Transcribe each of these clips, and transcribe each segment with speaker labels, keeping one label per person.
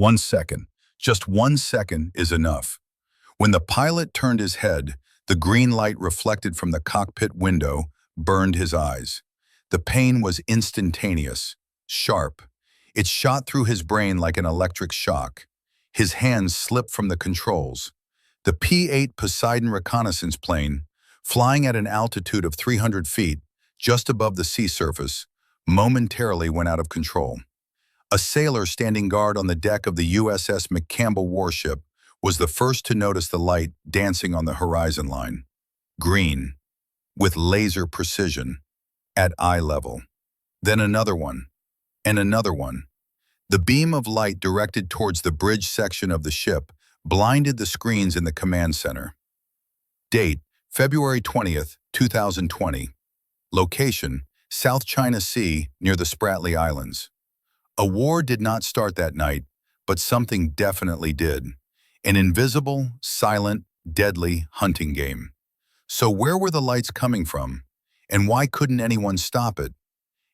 Speaker 1: 1 second. Just 1 second is enough. When the pilot turned his head, the green light reflected from the cockpit window burned his eyes. The pain was instantaneous, sharp. It shot through his brain like an electric shock. His hands slipped from the controls. The P-8 Poseidon reconnaissance plane, flying at an altitude of 300 feet, just above the sea surface, momentarily went out of control. A sailor standing guard on the deck of the USS McCampbell warship was the first to notice the light dancing on the horizon line. Green, with laser precision, at eye level. Then another one, and another one. The beam of light directed towards the bridge section of the ship blinded the screens in the command center. Date, February 20th, 2020. Location, South China Sea near the Spratly Islands. A war did not start that night, but something definitely did. An invisible, silent, deadly hunting game. So where were the lights coming from? And why couldn't anyone stop it?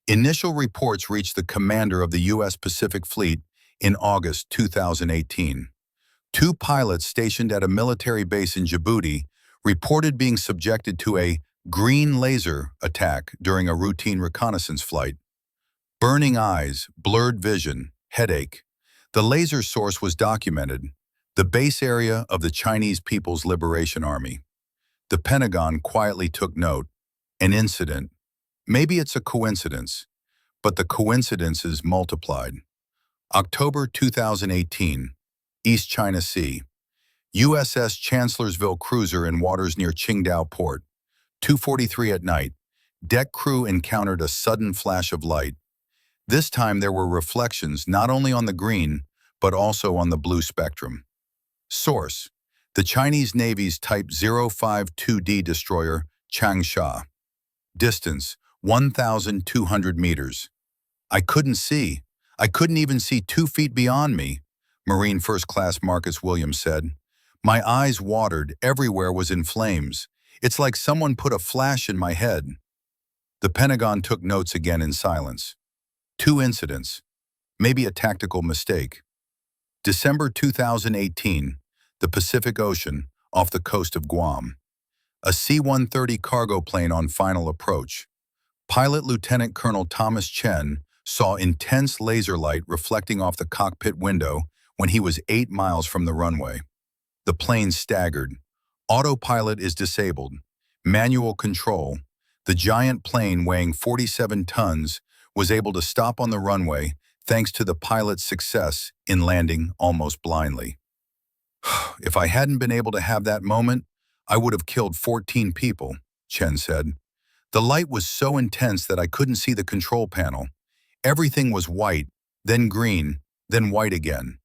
Speaker 1: Initial reports reached the commander of the U.S. Pacific Fleet in August 2018. 2 pilots stationed at a military base in Djibouti reported being subjected to a green laser attack during a routine reconnaissance flight. Burning eyes, blurred vision, headache. The laser source was documented, the base area of the Chinese People's Liberation Army. The Pentagon quietly took note. An incident. Maybe it's a coincidence, but the coincidences multiplied. October 2018, East China Sea. USS Chancellorsville cruiser in waters near Qingdao Port. 2:43 at night. Deck crew encountered a sudden flash of light. This time there were reflections not only on the green, but also on the blue spectrum. Source: the Chinese Navy's Type 052D destroyer Changsha. Distance: 1,200 meters. I couldn't even see 2 feet beyond me, Marine First Class Marcus Williams said. My eyes watered, everywhere was in flames. It's like someone put a flash in my head. The Pentagon took notes again in silence. 2 incidents. Maybe a tactical mistake. December 2018, the Pacific Ocean, off the coast of Guam. A C-130 cargo plane on final approach. Pilot Lieutenant Colonel Thomas Chen saw intense laser light reflecting off the cockpit window when he was 8 miles from the runway. The plane staggered. Autopilot is disabled. Manual control. The giant plane weighing 47 tons was able to stop on the runway thanks to the pilot's success in landing almost blindly. If I hadn't been able to have that moment, I would have killed 14 people, Chen said. The light was so intense that I couldn't see the control panel. Everything was white, then green, then white again.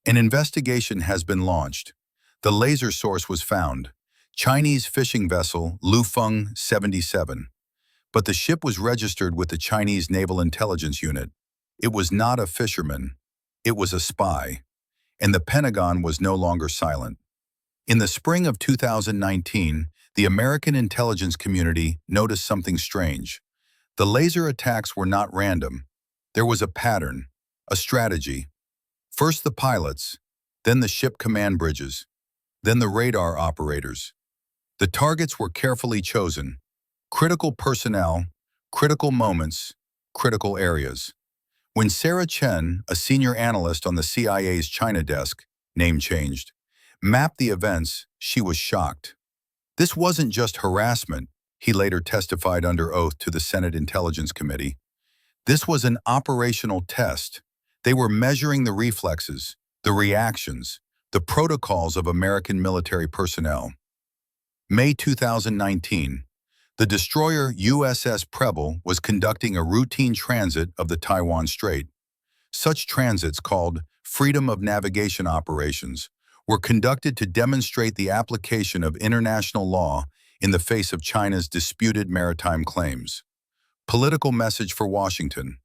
Speaker 1: An investigation has been launched. The laser source was found. Chinese fishing vessel Lufeng 77. But the ship was registered with the Chinese Naval Intelligence Unit. It was not a fisherman. It was a spy. And the Pentagon was no longer silent. In the spring of 2019, the American intelligence community noticed something strange. The laser attacks were not random. There was a pattern, a strategy. First the pilots, then the ship command bridges, then the radar operators. The targets were carefully chosen. Critical personnel, critical moments, critical areas. When Sarah Chen, a senior analyst on the CIA's China desk, name changed, mapped the events, she was shocked. This wasn't just harassment, he later testified under oath to the Senate Intelligence Committee. This was an operational test. They were measuring the reflexes, the reactions, the protocols of American military personnel. May 2019, the destroyer USS Preble was conducting a routine transit of the Taiwan Strait. Such transits, called freedom of navigation operations, were conducted to demonstrate the application of international law in the face of China's disputed maritime claims. Political message for Washington.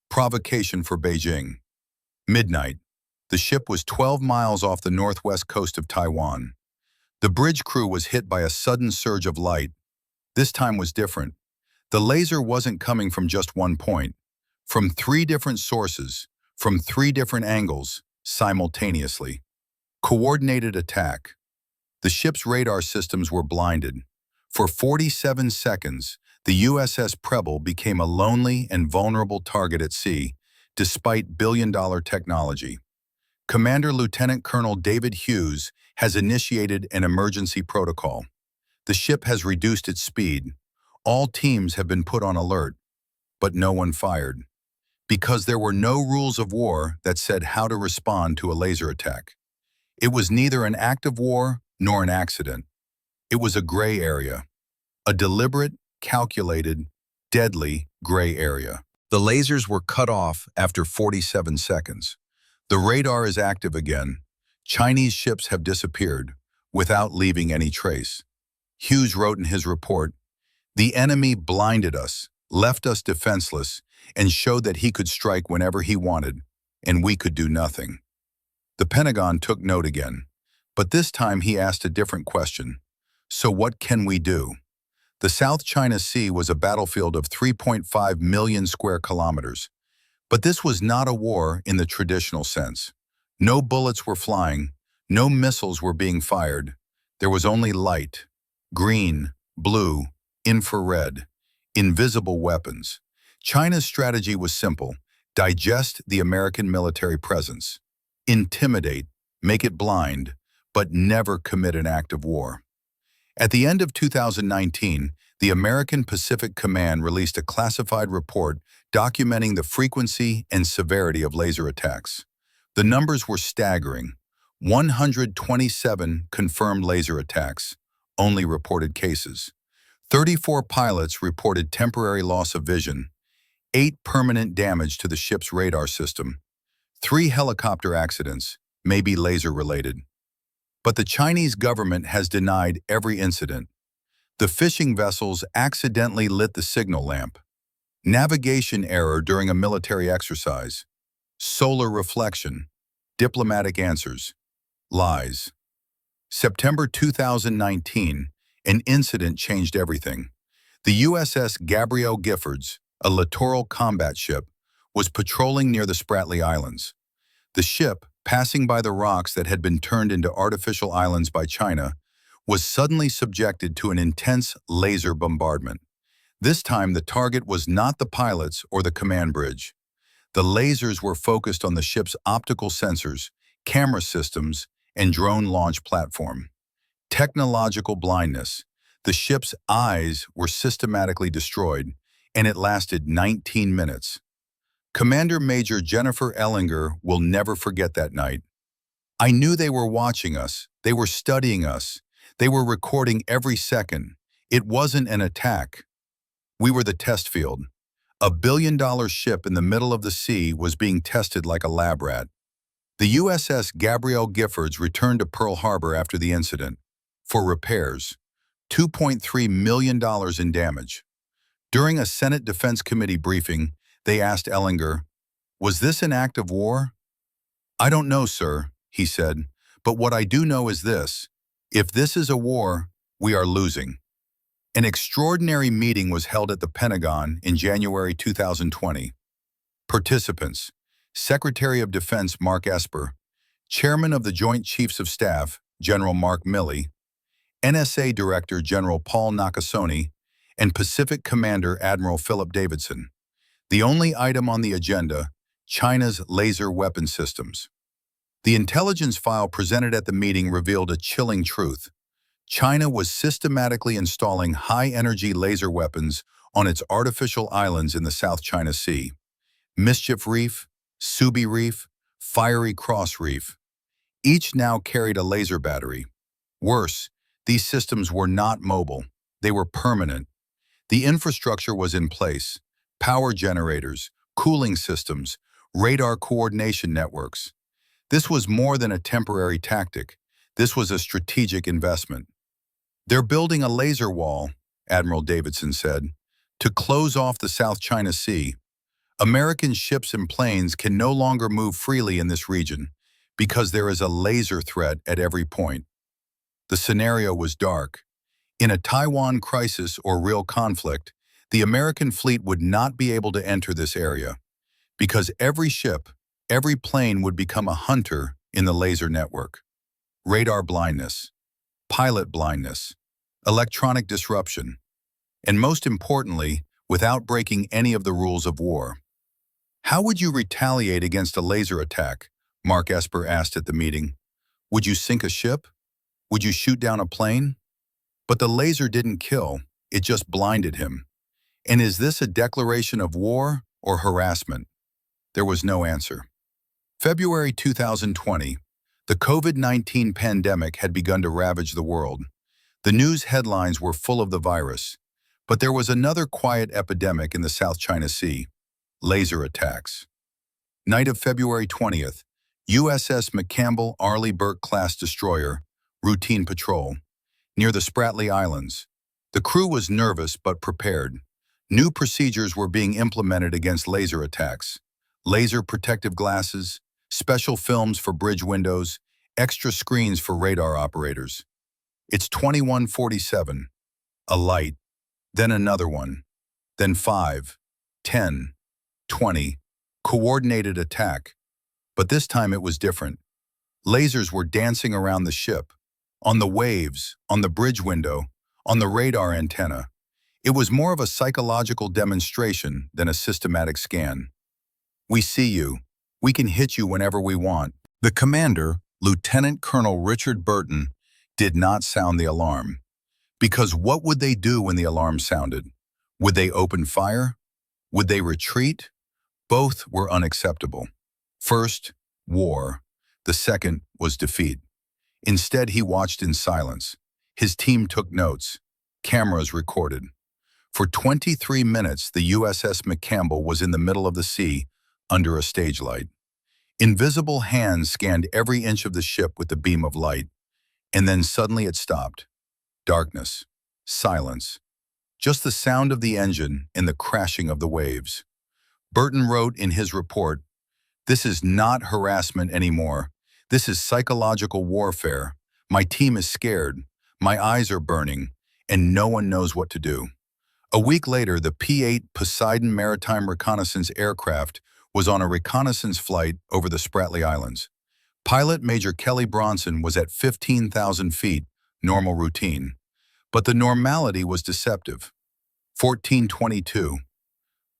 Speaker 1: Provocation for Beijing. Midnight. The ship was 12 miles off the northwest coast of Taiwan. The bridge crew was hit by a sudden surge of light. This time was different. The laser wasn't coming from just one point. From 3 different sources, from 3 different angles, simultaneously. Coordinated attack. The ship's radar systems were blinded. For 47 seconds, the USS Preble became a lonely and vulnerable target at sea, despite billion-dollar technology. Commander Lieutenant Colonel David Hughes has initiated an emergency protocol. The ship has reduced its speed. All teams have been put on alert, but no one fired, because there were no rules of war that said how to respond to a laser attack. It was neither an act of war nor an accident. It was a gray area, a deliberate, calculated, deadly gray area. The lasers were cut off after 47 seconds. The radar is active again. Chinese ships have disappeared without leaving any trace. Hughes wrote in his report, "The enemy blinded us, left us defenseless, and showed that he could strike whenever he wanted, and we could do nothing." The Pentagon took note again, but this time he asked a different question. So what can we do? The South China Sea was a battlefield of 3.5 million square kilometers. But this was not a war in the traditional sense. No bullets were flying, no missiles were being fired. There was only light, green, blue, infrared, invisible weapons. China's strategy was simple: digest the American military presence, intimidate, make it blind, but never commit an act of war. At the end of 2019, the American Pacific Command released a classified report documenting the frequency and severity of laser attacks. The numbers were staggering: 127 confirmed laser attacks, only reported cases. 34 pilots reported temporary loss of vision, 8 permanent damage to the ship's radar system, 3 helicopter accidents, maybe laser-related. But the Chinese government has denied every incident. The fishing vessels accidentally lit the signal lamp. Navigation error during a military exercise. Solar reflection. Diplomatic answers. Lies. September 2019, an incident changed everything. The USS Gabrielle Giffords, a littoral combat ship, was patrolling near the Spratly Islands. The ship, passing by the rocks that had been turned into artificial islands by China, was suddenly subjected to an intense laser bombardment. This time, the target was not the pilots or the command bridge. The lasers were focused on the ship's optical sensors, camera systems, and drone launch platform. Technological blindness. The ship's eyes were systematically destroyed, and it lasted 19 minutes. Commander Major Jennifer Ellinger will never forget that night. "I knew they were watching us. They were studying us. They were recording every second. It wasn't an attack. We were the test field. A billion-dollar ship in the middle of the sea was being tested like a lab rat." The USS Gabrielle Giffords returned to Pearl Harbor after the incident for repairs, $2.3 million in damage. During a Senate Defense Committee briefing, they asked Ellinger, "Was this an act of war?" "I don't know, sir," he said, "but what I do know is this: if this is a war, we are losing." An extraordinary meeting was held at the Pentagon in January 2020. Participants: Secretary of Defense Mark Esper, Chairman of the Joint Chiefs of Staff General Mark Milley, NSA Director General Paul Nakasone, and Pacific Commander Admiral Philip Davidson. The only item on the agenda: China's laser weapon systems. The intelligence file presented at the meeting revealed a chilling truth. China was systematically installing high-energy laser weapons on its artificial islands in the South China Sea. Mischief Reef, Subi Reef, Fiery Cross Reef. Each now carried a laser battery. Worse, these systems were not mobile. They were permanent. The infrastructure was in place: power generators, cooling systems, radar coordination networks. This was more than a temporary tactic. This was a strategic investment. "They're building a laser wall," Admiral Davidson said, "to close off the South China Sea. American ships and planes can no longer move freely in this region because there is a laser threat at every point." The scenario was dark. In a Taiwan crisis or real conflict, the American fleet would not be able to enter this area, because every ship, Every plane would become a hunter in the laser network. Radar blindness, pilot blindness, electronic disruption, and most importantly, without breaking any of the rules of war. How would you retaliate against a laser attack? Mark Esper asked at the meeting. Would you sink a ship? Would you shoot down a plane? But the laser didn't kill, it just blinded him. And is this a declaration of war or harassment? There was no answer. February 2020, the COVID-19 pandemic had begun to ravage the world. The news headlines were full of the virus. But there was another quiet epidemic in the South China Sea: laser attacks. Night of February 20th, USS McCampbell Arleigh Burke-class destroyer, routine patrol, near the Spratly Islands. The crew was nervous but prepared. New procedures were being implemented against laser attacks. Laser protective glasses, special films for bridge windows, extra screens for radar operators. It's 21:47. A light. Then another one, then 5, 10, 20, coordinated attack. But this time it was different. Lasers were dancing around the ship, on the waves, on the bridge window, on the radar antenna. It was more of a psychological demonstration than a systematic scan. We see you. We can hit you whenever we want. The commander, Lieutenant Colonel Richard Burton, did not sound the alarm. Because what would they do when the alarm sounded? Would they open fire? Would they retreat? Both were unacceptable. First, war. The second was defeat. Instead, he watched in silence. His team took notes. Cameras recorded. For 23 minutes, the USS McCampbell was in the middle of the sea, under a stage light. Invisible hands scanned every inch of the ship with the beam of light. And then suddenly it stopped. Darkness, silence, just the sound of the engine and the crashing of the waves. Burton wrote in his report, "This is not harassment anymore. This is psychological warfare. My team is scared, my eyes are burning, and no one knows what to do." A week later, the P-8 Poseidon maritime reconnaissance aircraft was on a reconnaissance flight over the Spratly Islands. Pilot Major Kelly Bronson was at 15,000 feet, normal routine. But the normality was deceptive. 14:22.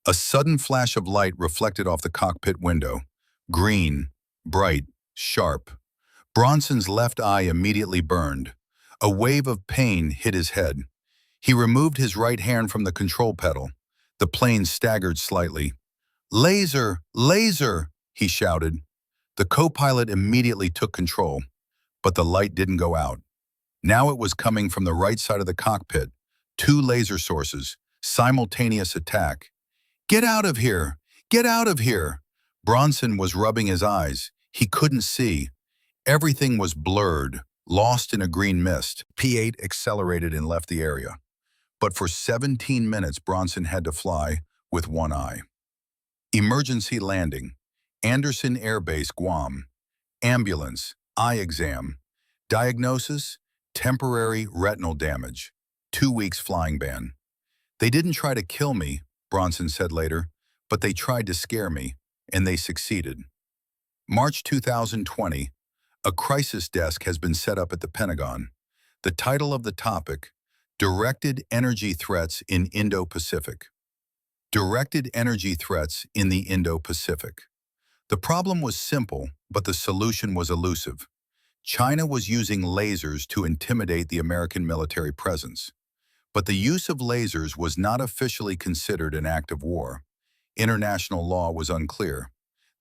Speaker 1: A sudden flash of light reflected off the cockpit window. Green, bright, sharp. Bronson's left eye immediately burned. A wave of pain hit his head. He removed his right hand from the control pedal. The plane staggered slightly. "Laser! Laser!" he shouted. The co-pilot immediately took control, but the light didn't go out. Now it was coming from the right side of the cockpit. 2 laser sources, simultaneous attack. "Get out of here! Get out of here!" Bronson was rubbing his eyes. He couldn't see. Everything was blurred, lost in a green mist. P-8 accelerated and left the area. But for 17 minutes, Bronson had to fly with one eye. Emergency landing. Anderson Air Base, Guam. Ambulance. Eye exam. Diagnosis: temporary retinal damage. 2 weeks flying ban. "They didn't try to kill me," Bronson said later, "but they tried to scare me, and they succeeded." March 2020, a crisis desk has been set up at the Pentagon. The title of the topic: Directed Energy Threats in Indo-Pacific. Directed energy threats in the Indo-Pacific. The problem was simple, but the solution was elusive. China was using lasers to intimidate the American military presence. But the use of lasers was not officially considered an act of war. International law was unclear.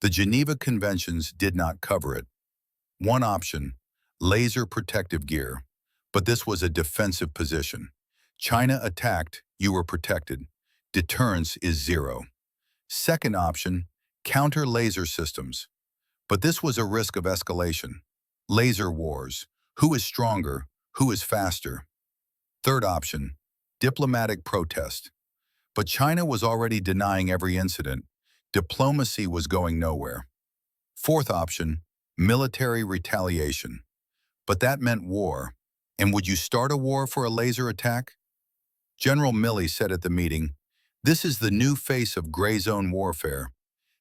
Speaker 1: The Geneva Conventions did not cover it. One option: laser protective gear. But this was a defensive position. China attacked, you were protected. Deterrence is zero. Second option: counter laser systems. But this was a risk of escalation. Laser wars. Who is stronger? Who is faster? Third option: diplomatic protest. But China was already denying every incident. Diplomacy was going nowhere. Fourth option: military retaliation. But that meant war. And would you start a war for a laser attack? General Milley said at the meeting, "This is the new face of gray zone warfare.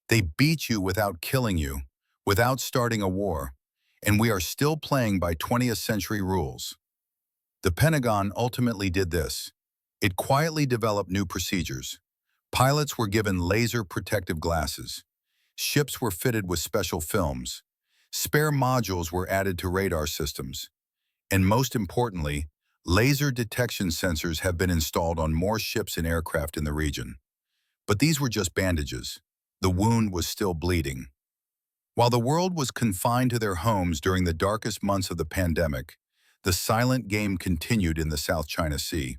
Speaker 1: They beat you without killing you, without starting a war, and we are still playing by 20th century rules. The Pentagon ultimately did this. It quietly developed new procedures. Pilots were given laser protective glasses. Ships were fitted with special films. Spare modules were added to radar systems. And most importantly, laser detection sensors have been installed on more ships and aircraft in the region. But these were just bandages. The wound was still bleeding. While the world was confined to their homes during the darkest months of the pandemic, the silent game continued in the South China Sea.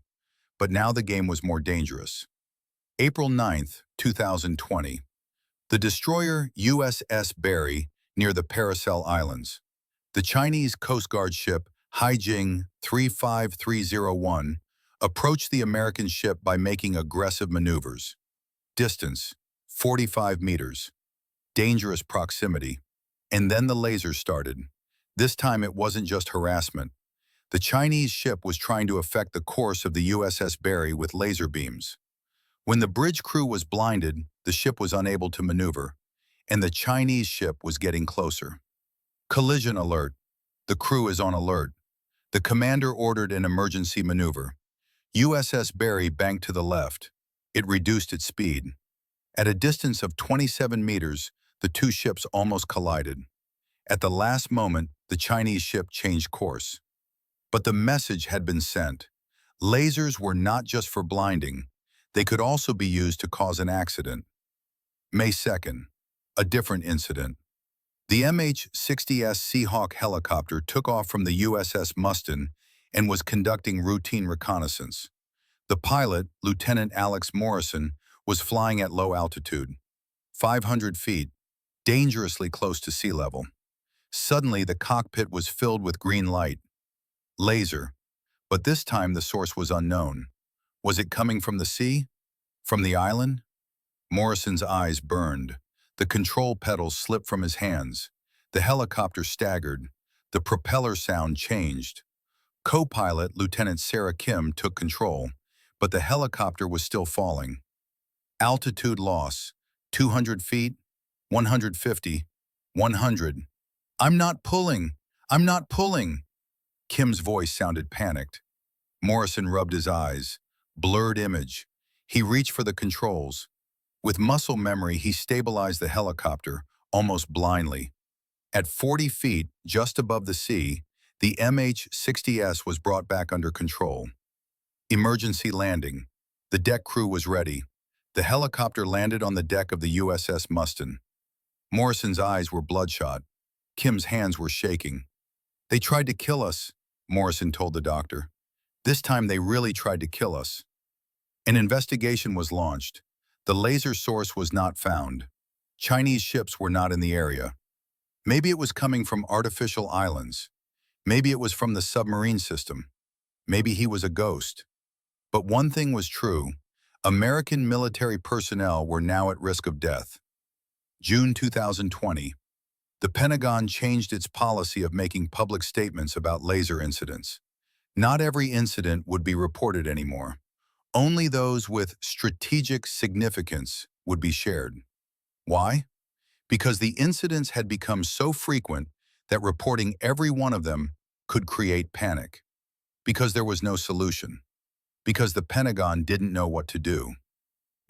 Speaker 1: But now the game was more dangerous. April 9th, 2020. The destroyer USS Barry near the Paracel Islands. The Chinese Coast Guard ship Haijing 35301 approached the American ship by making aggressive maneuvers. Distance, 45 meters. Dangerous proximity. And then the lasers started. This time it wasn't just harassment. The Chinese ship was trying to affect the course of the USS Barry with laser beams. When the bridge crew was blinded, the ship was unable to maneuver, and the Chinese ship was getting closer. Collision alert. The crew is on alert. The commander ordered an emergency maneuver. USS Barry banked to the left. It reduced its speed. At a distance of 27 meters, the two ships almost collided. At the last moment, the Chinese ship changed course. But the message had been sent. Lasers were not just for blinding. They could also be used to cause an accident. May 2nd, a different incident. The MH-60S Seahawk helicopter took off from the USS Mustin and was conducting routine reconnaissance. The pilot, Lieutenant Alex Morrison, was flying at low altitude, 500 feet, dangerously close to sea level. Suddenly, the cockpit was filled with green light. Laser. But this time the source was unknown. Was it coming from the sea? From the island? Morrison's eyes burned. The control pedals slipped from his hands. The helicopter staggered. The propeller sound changed. Co-pilot Lieutenant Sarah Kim took control, but the helicopter was still falling. Altitude loss, 200 feet, 150, 100. I'm not pulling! I'm not pulling! Kim's voice sounded panicked. Morrison rubbed his eyes. Blurred image. He reached for the controls. With muscle memory, he stabilized the helicopter, almost blindly. At 40 feet, just above the sea, the MH-60S was brought back under control. Emergency landing. The deck crew was ready. The helicopter landed on the deck of the USS Mustin. Morrison's eyes were bloodshot. Kim's hands were shaking. They tried to kill us, Morrison told the doctor. This time they really tried to kill us. An investigation was launched. The laser source was not found. Chinese ships were not in the area. Maybe it was coming from artificial islands. Maybe it was from the submarine system. Maybe he was a ghost. But one thing was true. American military personnel were now at risk of death. June 2020. The Pentagon changed its policy of making public statements about laser incidents. Not every incident would be reported anymore. Only those with strategic significance would be shared. Why? Because the incidents had become so frequent that reporting every one of them could create panic. Because there was no solution. Because the Pentagon didn't know what to do.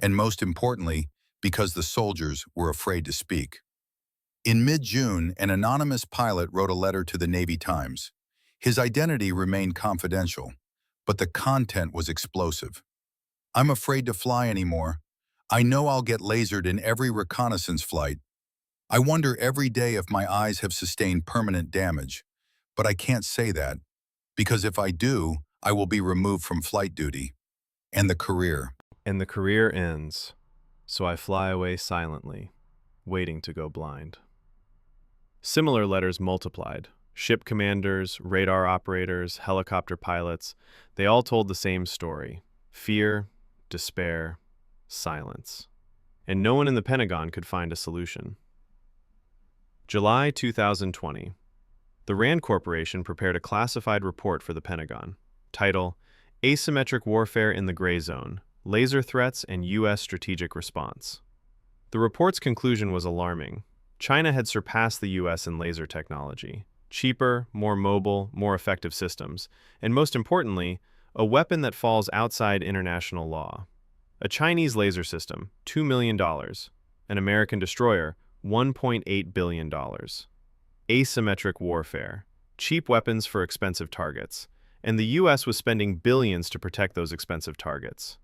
Speaker 1: And most importantly, because the soldiers were afraid to speak. In mid-June, an anonymous pilot wrote a letter to the Navy Times. His identity remained confidential, but the content was explosive. I'm afraid to fly anymore. I know I'll get lasered in every reconnaissance flight. I wonder every day if my eyes have sustained permanent damage. But I can't say that, because if I do, I will be removed from flight duty. And the career.
Speaker 2: And the career ends, so I fly away silently, waiting to go blind. Similar letters multiplied. Ship commanders, radar operators, helicopter pilots, they all told the same story. Fear, despair, silence. And no one in the Pentagon could find a solution. July 2020. The RAND Corporation prepared a classified report for the Pentagon. Title, Asymmetric Warfare in the Gray Zone, Laser Threats and U.S. Strategic Response. The report's conclusion was alarming. China had surpassed the US in laser technology. Cheaper, more mobile, more effective systems, and most importantly, a weapon that falls outside international law. A Chinese laser system, $2 million. An American destroyer, $1.8 billion. Asymmetric warfare. Cheap weapons for expensive targets. And the US was spending billions to protect those expensive targets.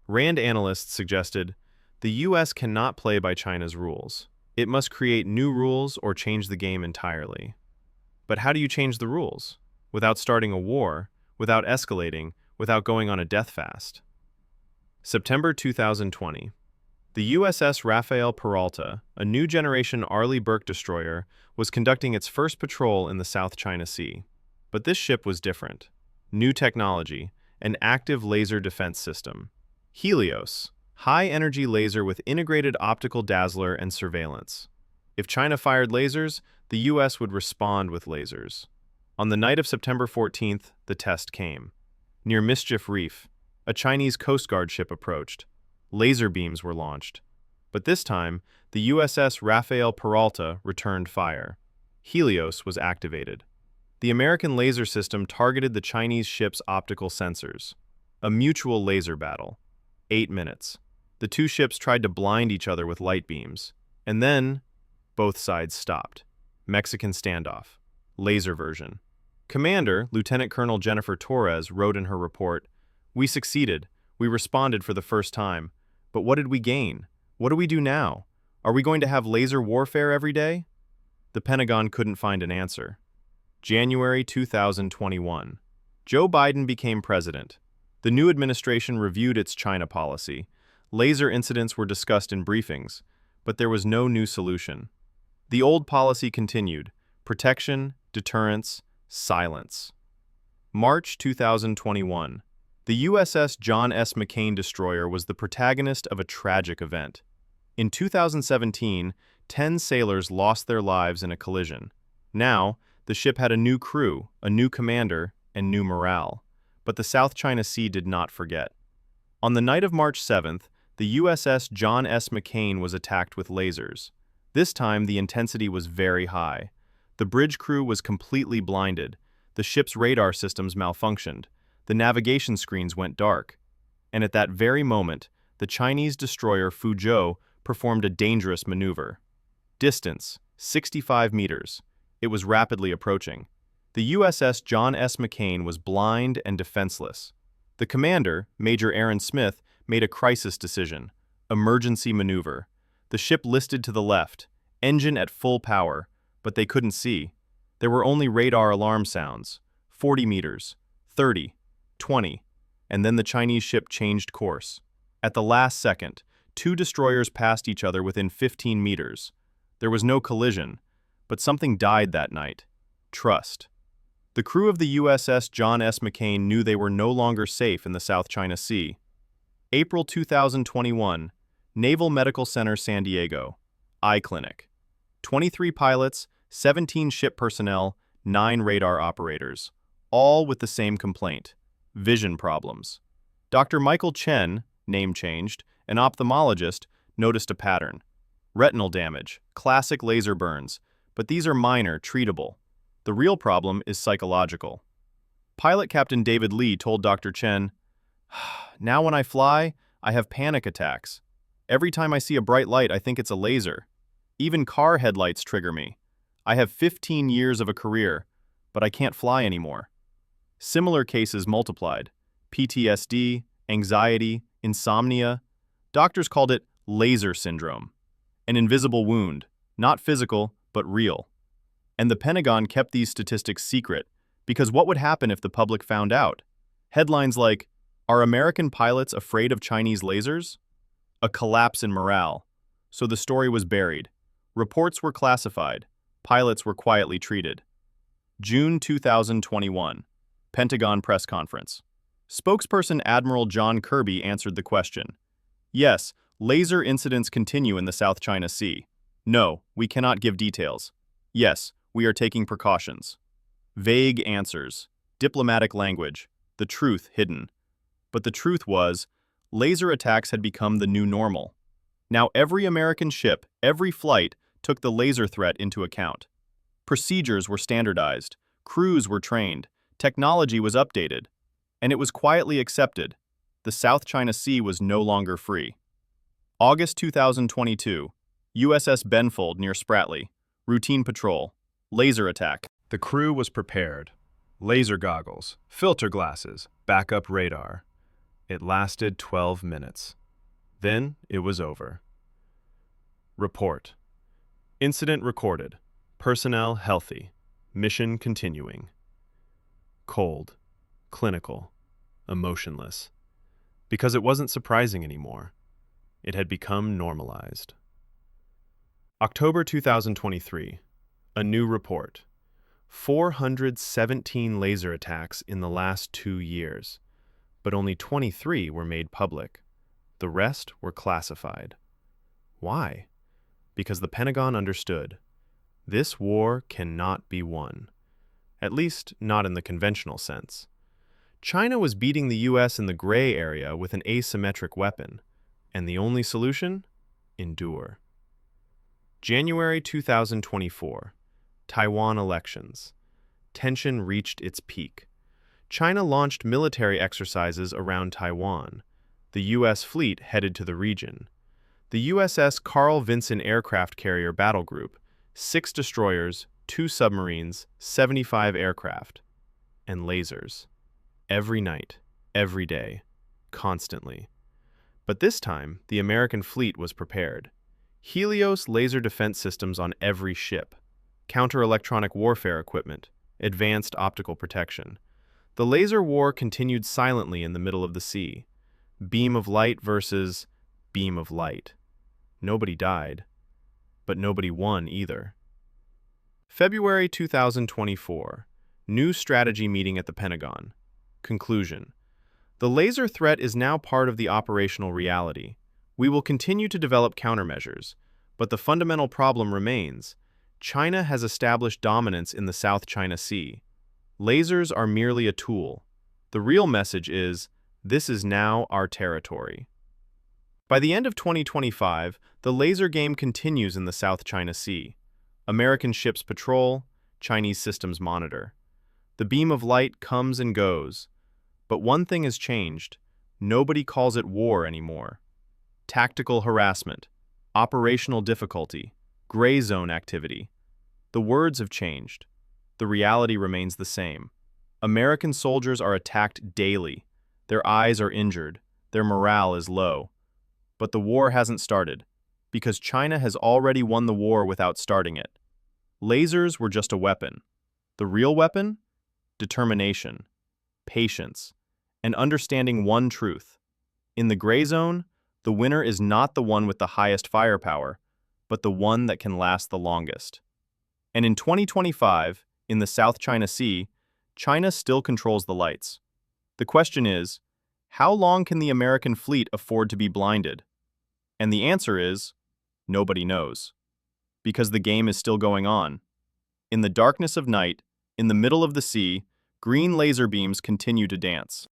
Speaker 2: RAND analysts suggested, the US cannot play by China's rules. It must create new rules or change the game entirely. But how do you change the rules? Without starting a war, without escalating, without going on a death fast. September 2020. The USS Rafael Peralta, a new generation Arleigh Burke destroyer, was conducting its first patrol in the South China Sea. But this ship was different. New technology, an active laser defense system. Helios, high-energy laser with integrated optical dazzler and surveillance. If China fired lasers, the US would respond with lasers. On the night of September 14th, the test came. Near Mischief Reef, a Chinese Coast Guard ship approached. Laser beams were launched. But this time, the USS Rafael Peralta returned fire. Helios was activated. The American laser system targeted the Chinese ship's optical sensors. A mutual laser battle. 8 minutes. The two ships tried to blind each other with light beams. And then, both sides stopped. Mexican standoff. Laser version. Commander, Lieutenant Colonel Jennifer Torres, wrote in her report, "We succeeded. We responded for the first time. But what did we gain? What do we do now? Are we going to have laser warfare every day?" The Pentagon couldn't find an answer. January 2021. Joe Biden became president. The new administration reviewed its China policy. Laser incidents were discussed in briefings, but there was no new solution. The old policy continued: protection, deterrence, silence. March 2021. The USS John S. McCain destroyer was the protagonist of a tragic event. In 2017, 10 sailors lost their lives in a collision. Now, the ship had a new crew, a new commander, and new morale. But the South China Sea did not forget. On the night of March 7th, the USS John S. McCain was attacked with lasers. This time, the intensity was very high. The bridge crew was completely blinded. The ship's radar systems malfunctioned. The navigation screens went dark. And at that very moment, the Chinese destroyer Fuzhou performed a dangerous maneuver. Distance, 65 meters. It was rapidly approaching. The USS John S. McCain was blind and defenseless. The commander, Major Aaron Smith, made a crisis decision. Emergency maneuver. The ship listed to the left, engine at full power, but they couldn't see. There were only radar alarm sounds. 40 meters, 30, 20, and then the Chinese ship changed course. At the last second, two destroyers passed each other within 15 meters. There was no collision, but something died that night. Trust. The crew of the USS John S. McCain knew they were no longer safe in the South China Sea. April 2021, Naval Medical Center, San Diego. Eye Clinic. 23 pilots, 17 ship personnel, 9 radar operators, all with the same complaint: vision problems. Dr. Michael Chen, name changed, an ophthalmologist, noticed a pattern. Retinal damage, classic laser burns, but these are minor, treatable. The real problem is psychological. Pilot Captain David Lee told Dr. Chen, "Now when I fly, I have panic attacks. Every time I see a bright light, I think it's a laser. Even car headlights trigger me. I have 15 years of a career, but I can't fly anymore." Similar cases multiplied. PTSD, anxiety, insomnia. Doctors called it laser syndrome. An invisible wound, not physical, but real. And the Pentagon kept these statistics secret, because what would happen if the public found out? Headlines like, "Are American pilots afraid of Chinese lasers?" A collapse in morale. So the story was buried. Reports were classified. Pilots were quietly treated. June 2021. Pentagon press conference. Spokesperson Admiral John Kirby answered the question. "Yes, laser incidents continue in the South China Sea. No, we cannot give details. Yes, we are taking precautions." Vague answers. Diplomatic language. The truth hidden. But the truth was, laser attacks had become the new normal. Now every American ship, every flight, took the laser threat into account. Procedures were standardized, crews were trained, technology was updated, and it was quietly accepted. The South China Sea was no longer free. August 2022, USS Benfold near Spratly, routine patrol, laser attack. The crew was prepared. Laser goggles, filter glasses, backup radar. It lasted 12 minutes. Then it was over. Report. Incident recorded. Personnel healthy. Mission continuing. Cold. Clinical. Emotionless. Because it wasn't surprising anymore. It had become normalized. October 2023. A new report. 417 laser attacks in the last 2 years, but only 23 were made public. The rest were classified. Why? Because the Pentagon understood. This war cannot be won. At least, not in the conventional sense. China was beating the US in the gray area with an asymmetric weapon, and the only solution? Endure. January 2024. Taiwan elections. Tension reached its peak. China launched military exercises around Taiwan. The U.S. fleet headed to the region. The USS Carl Vinson aircraft carrier battle group, 6 destroyers, 2 submarines, 75 aircraft, and lasers. Every night, every day, constantly. But this time, the American fleet was prepared. Helios laser defense systems on every ship. Counter-electronic warfare equipment, advanced optical protection. The laser war continued silently in the middle of the sea. Beam of light versus beam of light. Nobody died, but nobody won either. February 2024. New strategy meeting at the Pentagon. Conclusion. The laser threat is now part of the operational reality. We will continue to develop countermeasures, but the fundamental problem remains. China has established dominance in the South China Sea. Lasers are merely a tool. The real message is, this is now our territory. By the end of 2025, the laser game continues in the South China Sea. American ships patrol, Chinese systems monitor. The beam of light comes and goes. But one thing has changed. Nobody calls it war anymore. Tactical harassment, operational difficulty, gray zone activity. The words have changed. The reality remains the same. American soldiers are attacked daily. Their eyes are injured. Their morale is low. But the war hasn't started, because China has already won the war without starting it. Lasers were just a weapon. The real weapon? Determination, patience, and understanding one truth. In the gray zone, the winner is not the one with the highest firepower, but the one that can last the longest. And in 2025, in the South China Sea, China still controls the lights. The question is, how long can the American fleet afford to be blinded? And the answer is, nobody knows. Because the game is still going on. In the darkness of night, in the middle of the sea, green laser beams continue to dance.